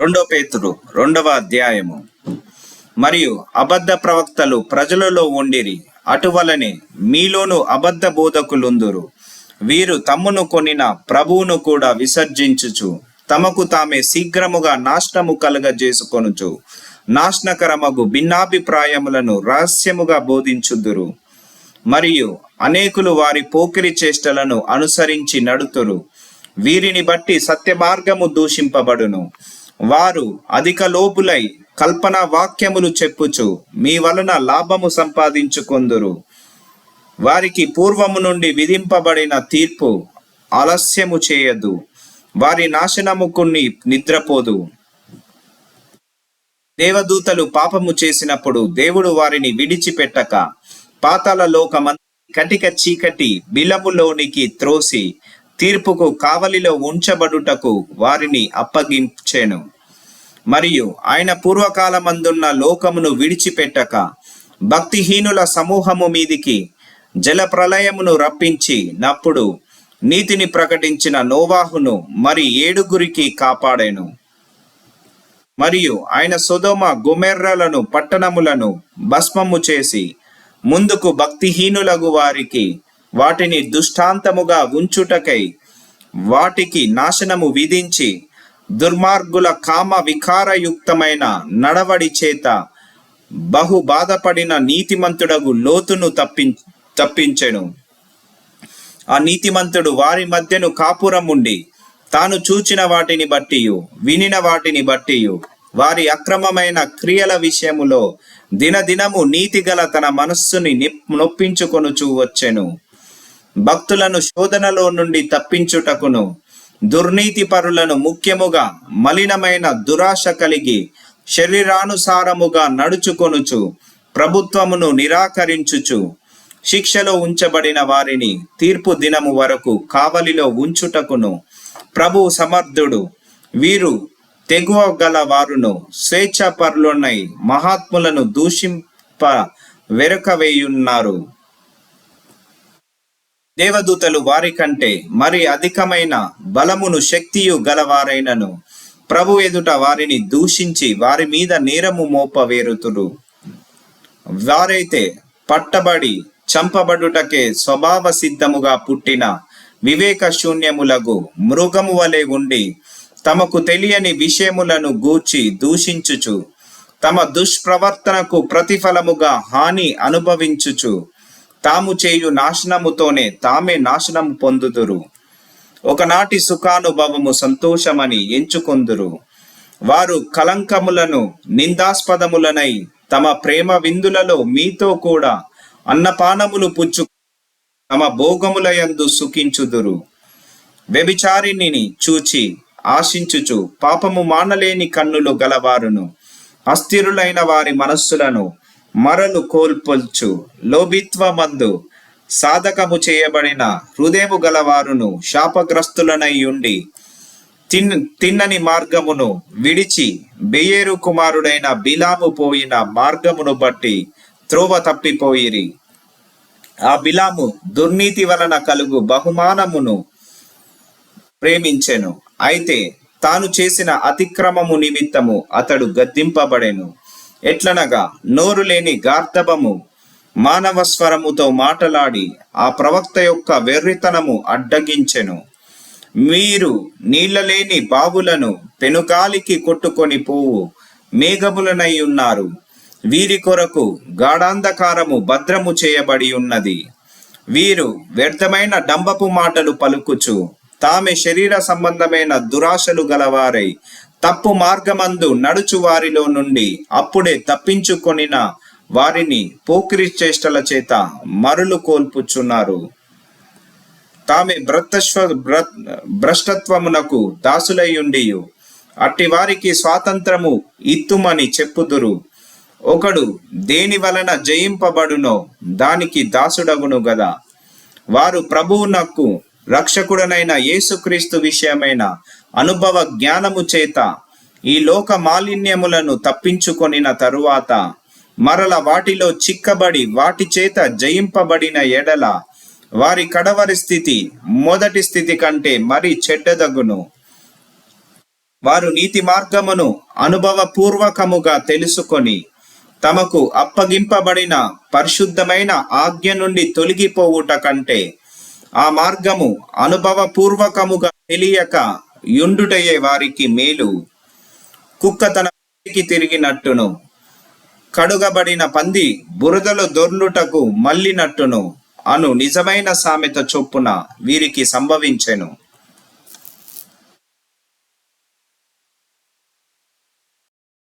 రెండో పేతురు 2వ అధ్యాయము. మరియు అబద్ధ ప్రవక్తలు ప్రజలలో ఉండిరి, అటువలనే మీలోను అబద్ధ బోధకులుందురు. వీరు తమ్మును కొనిన ప్రభువును కూడా విసర్జించుచు తమకు తామే శీఘ్రముగా నాశనము కలుగజేసుకొనుచు నాశనకరమగు భిన్నాభిప్రాయములను రహస్యముగా బోధించుదురు. మరియు అనేకులు వారి పోకిరి చేష్టలను అనుసరించి నడుతురు. వీరిని బట్టి సత్య మార్గము దూషింపబడును. వారు అధిక లోపులై కల్పన వాక్యములు చెప్పుచు మీ వలన లాభము సంపాదించుకొందురు. వారికి పూర్వము నుండి విధింపబడిన తీర్పు ఆలస్యము చేయదు. వారి నాశనముకు నిద్రపోదు. దేవదూతలు పాపము చేసినప్పుడు దేవుడు వారిని విడిచిపెట్టక పాతాళ లోకమంత కటిక చీకటి బిలములోనికి త్రోసి తీర్పుకు కావలిలో ఉంచబడుటకు వారిని అప్పగించెను. మరియు ఆయన పూర్వకాలమందున్న లోకమును విడిచిపెట్టక భక్తిహీనుల సమూహము మీదికి జల ప్రళయమును రప్పించి నప్పుడు నీతిని ప్రకటించిన నోవాహును మరి 7 కాపాడెను. మరియు ఆయన సొదొమ గొమొర్రాలను పట్టణములను భస్మము చేసి ముందుకు భక్తిహీనులగు వారికి వాటిని దుష్టాంతముగా ఉంచుటకై వాటికి నాశనము విధించి దుర్మార్గుల కామ వికారయుక్తమైన నడవడి చేత బహు బాధపడిన నీతిమంతుడగు లోతును తప్పించెను. ఆ నీతిమంతుడు వారి మధ్యను కాపురం ఉండి తాను చూచిన వాటిని బట్టియు వినిన వాటిని బట్టియు వారి అక్రమమైన క్రియల విషయములో దినదినము నీతిగల తన మనస్సుని నొప్పించుకొనుచూ వచ్చెను. భక్తులను శోధనలో నుండి తప్పించుటకును దుర్నీతి పరులను ముఖ్యముగా మలినమైన దురాశ కలిగి శరీరానుసారముగా నడుచుకొనుచు ప్రభుత్వమును నిరాకరించుచు శిక్షలో ఉంచబడిన వారిని తీర్పు దినము వరకు కావలిలో ఉంచుటకును ప్రభువు సమర్థుడు. వీరు తెగువ గల వారును స్వేచ్ఛాపరులునై మహాత్ములను దూషింప వెరకవేయున్నారు. దేవదూతలు వారి కంటే మరి అధికమైన బలమును శక్తియు గలవారైనను ప్రభు ఎదుట వారిని దూషించి వారి మీద నేరము మోపవేరుతురు. వారైతే పట్టబడి చంపబడుటకే స్వభావ సిద్ధముగా పుట్టిన వివేక శూన్యములగు మృగము వలె ఉండి తమకు తెలియని విషయములను గూర్చి దూషించుచు తమ దుష్ప్రవర్తనకు ప్రతిఫలముగా హాని అనుభవించుచు తాము చేయు నాశనముతోనే తామే నాశనము పొందుదురు. ఒకనాటి సుఖానుభవము సంతోషమని ఎంచుకొందురు. వారు కలంకములను నిందాస్పదములనై తమ ప్రేమ విందులలో మీతో కూడా అన్నపానములు పుచ్చు తమ భోగములయందు సుఖించుదురు. వ్యభిచారిణిని చూచి ఆశించుచు పాపము మానలేని కన్నులు గలవారును అస్థిరులైన వారి మనస్సులను మరలు కోల్పొల్చు లోభిత్వమందు సాధకము చేయబడిన హృదయము గలవారును శాపగ్రస్తులనై ఉండి తిన్నని మార్గమును విడిచి బెయేరు కుమారుడైన బిలాము పోయిన మార్గమును బట్టి త్రోవ తప్పిపోయిరి. ఆ బిలాము దుర్నీతి వలన కలుగు బహుమానమును ప్రేమించెను. అయితే తాను చేసిన అతిక్రమము నిమిత్తము అతడు గద్దింపబడెను. ఎట్లనగా నోరు లేని గార్ధబము మానవ స్వరముతో మాటలాడి ఆ ప్రవక్త యొక్క వెర్రితనము అడ్డగించెను. మీరు నీళ్లలేని బావులను పెనుగాలికి కొట్టుకొని పోవు మేఘములనై ఉన్నారు. వీరి కొరకు గాఢాంధకారము భద్రము చేయబడి ఉన్నది. వీరు వ్యర్థమైన డంబపు మాటలు పలుకుచు తామే శరీర సంబంధమైన దురాశలు గలవారై తప్పు మార్గమందు నడుచు వారిలో నుండి అప్పుడే తప్పించుకొనిన వారిని పోకిరి చేష్టల చేత మరులు కోల్పుచున్నారు. తామే భ్రష్టత్వమునకు దాసులయ్యుండియు అట్టి వారికి స్వాతంత్రము ఇత్తుమని చెప్పుదురు. ఒకడు దేని వలన జయింపబడునో దానికి దాసుడగును గదా. వారు ప్రభువునకు రక్షకుడనైన యేసుక్రీస్తు విషయమైన అనుభవ జ్ఞానము చేత ఈ లోక మాలిన్యములను తప్పించుకొనిన తరువాత మరల వాటిలో చిక్కబడి వాటి చేత జయింపబడిన ఎడల వారి కడవరి స్థితి మొదటి స్థితి కంటే మరి చెడ్డదగును. వారు నీతి మార్గమును అనుభవపూర్వకముగా తెలుసుకొని తమకు అప్పగింపబడిన పరిశుద్ధమైన ఆజ్ఞ నుండి తొలగిపోవుట కంటే ఆ మార్గము అనుభవపూర్వకముగా తెలియక యుండుటయే వారికి మేలు. కుక్క తన ఇంటికి తిరిగినట్టును, కడుగబడిన పంది బురదలో దొర్లుటకు మళ్ళినట్టును అను నిజమైన సామెత చొప్పున వీరికి సంభవించెను.